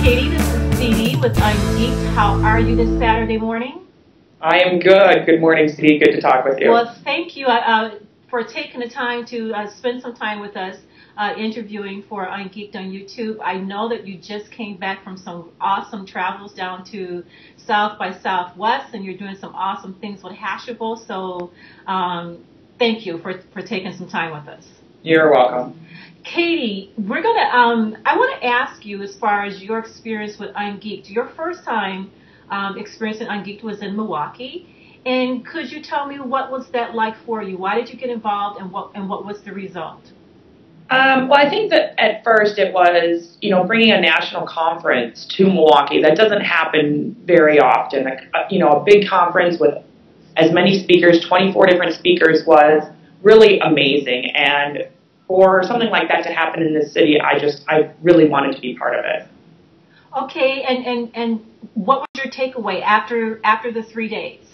Katie, this is Dee with unGeeked. How are you this Saturday morning? I am good. Good morning, Steve. Good to talk with you. Well, thank you for taking the time to spend some time with us interviewing for unGeeked on YouTube. I know that you just came back from some awesome travels down to South by Southwest, and you're doing some awesome things with Hashable. So thank you for taking some time with us. You're welcome. Katie, we're gonna. I want to ask you as far as your experience with unGeeked. Your first time experience in unGeeked was in Milwaukee, and could you tell me what was that like for you? Why did you get involved, and what was the result? Well, I think that at first it was, bringing a national conference to Milwaukee. That doesn't happen very often. A big conference with as many speakers, 24 different speakers, was really amazing. And for something like that to happen in this city, I really wanted to be part of it. Okay, and what was your takeaway after the 3 days?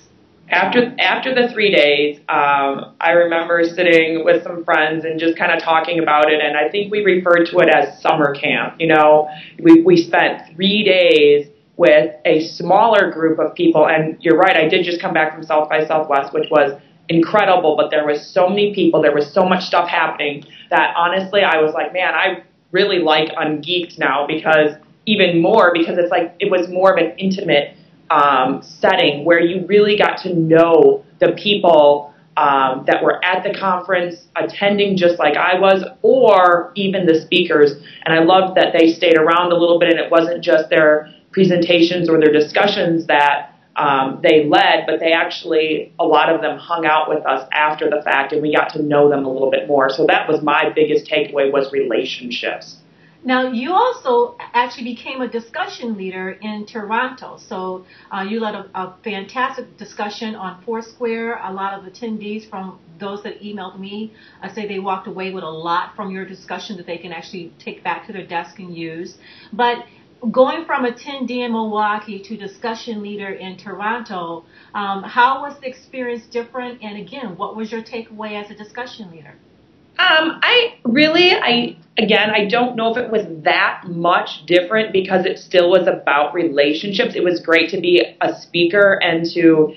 After the 3 days, I remember sitting with some friends and just kind of talking about it, and I think we referred to it as summer camp. We spent 3 days with a smaller group of people, and you're right, I did just come back from South by Southwest, which was incredible, but there was so many people, there was so much stuff happening that honestly I was like, man, I really like unGeeked now, because it's like it was more of an intimate setting where you really got to know the people that were at the conference, attending just like I was, or even the speakers. And I loved that they stayed around a little bit, and it wasn't just their presentations or their discussions that they led, but they actually, a lot of them hung out with us after the fact, and we got to know them a little bit more. So that was my biggest takeaway, was relationships. Now, you also actually became a discussion leader in Toronto. So you led a fantastic discussion on Foursquare. A lot of attendees, from those that emailed me, say they walked away with a lot from your discussion that they can actually take back to their desk and use. But going from attendee in Milwaukee to discussion leader in Toronto, how was the experience different? And again, what was your takeaway as a discussion leader? I don't know if it was that much different, because it still was about relationships. It was great to be a speaker and to,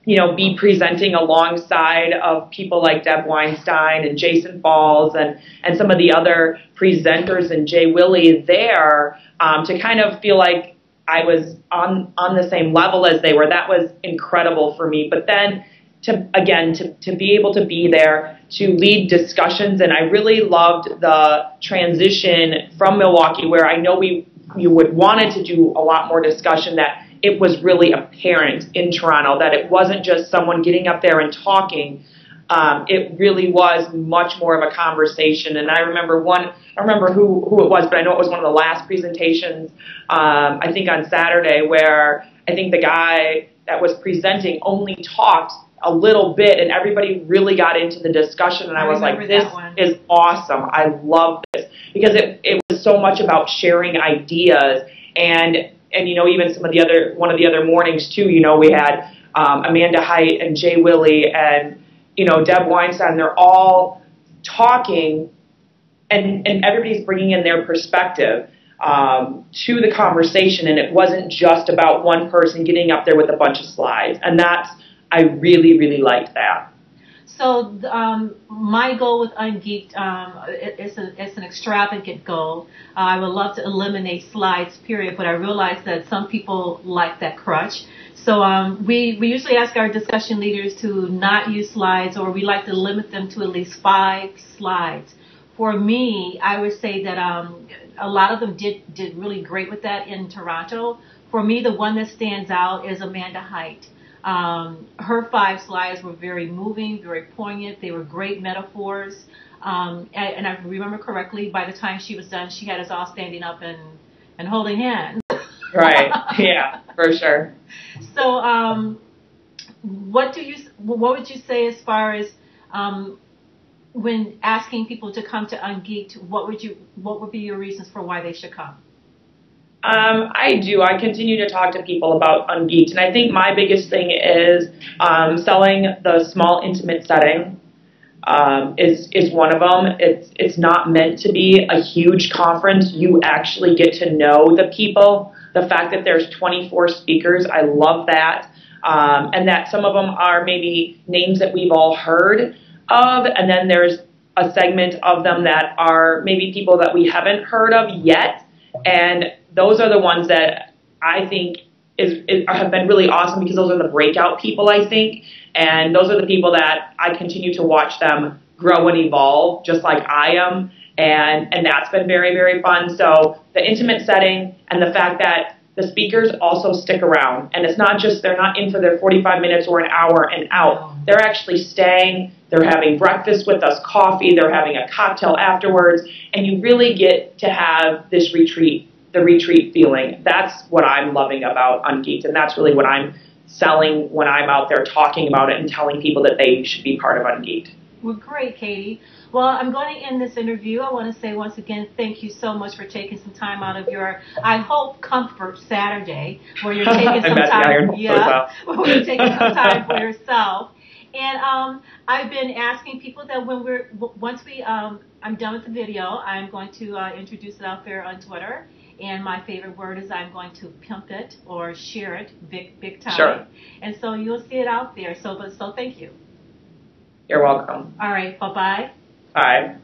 be presenting alongside of people like Deb Weinstein and Jason Falls and some of the other presenters and Jay Willie there, to kind of feel like I was on the same level as they were. That was incredible for me. But then to be able to be there, to lead discussions, and I really loved the transition from Milwaukee, where I know you would wanted to do a lot more discussion, that it was really apparent in Toronto that it wasn't just someone getting up there and talking. It really was much more of a conversation. And I remember who it was, but I know it was one of the last presentations, I think on Saturday, where I think the guy that was presenting only talked a little bit, and everybody really got into the discussion, and I was like, this is awesome. I love this, because it was so much about sharing ideas, and even one of the other mornings too, we had Amanda Height and Jay Willie and Deb Weinstein. They're all talking, and everybody's bringing in their perspective to the conversation, and it wasn't just about one person getting up there with a bunch of slides, and I really, really liked that. So my goal with unGeeked, it's an extravagant goal. I would love to eliminate slides, period, but I realize that some people like that crutch. So we usually ask our discussion leaders to not use slides, or we like to limit them to at least 5 slides. For me, I would say that a lot of them did really great with that in Toronto. For me, the one that stands out is Amanda Height. Her 5 slides were very moving, very poignant. They were great metaphors. And I remember correctly, by the time she was done, she had us all standing up and holding hands. Right. Yeah, for sure. So, what would you say as far as when asking people to come to unGeeked? What would be your reasons for why they should come? I do. I continue to talk to people about unGeeked, and I think my biggest thing is selling the small, intimate setting. is one of them. It's not meant to be a huge conference. You actually get to know the people. The fact that there's 24 speakers, I love that. And that some of them are maybe names that we've all heard of, and then there's a segment of them that are maybe people that we haven't heard of yet. And those are the ones that I think have been really awesome, because those are the breakout people, I think. And those are the people that I continue to watch them grow and evolve, just like I am. And that's been very, very fun. So the intimate setting and the fact that the speakers also stick around. And it's not just, they're not in for their 45 minutes or an hour and out. They're actually staying. They're having breakfast with us, coffee. They're having a cocktail afterwards. And you really get to have this retreat, the retreat feeling. That's what I'm loving about unGeeked. And that's really what I'm selling when I'm out there talking about it and telling people that they should be part of unGeeked. Well, great, Katie. Well, I'm going to end this interview. I want to say once again, thank you so much for taking some time out of your, I hope, comfort Saturday, where you're taking some time. Where you're taking some time for yourself. And I've been asking people that once I'm done with the video, I'm going to introduce it out there on Twitter. And my favorite word is I'm going to pimp it or share it big time. Sure. And so you'll see it out there. So thank you. You're welcome. All right. Bye-bye. Bye.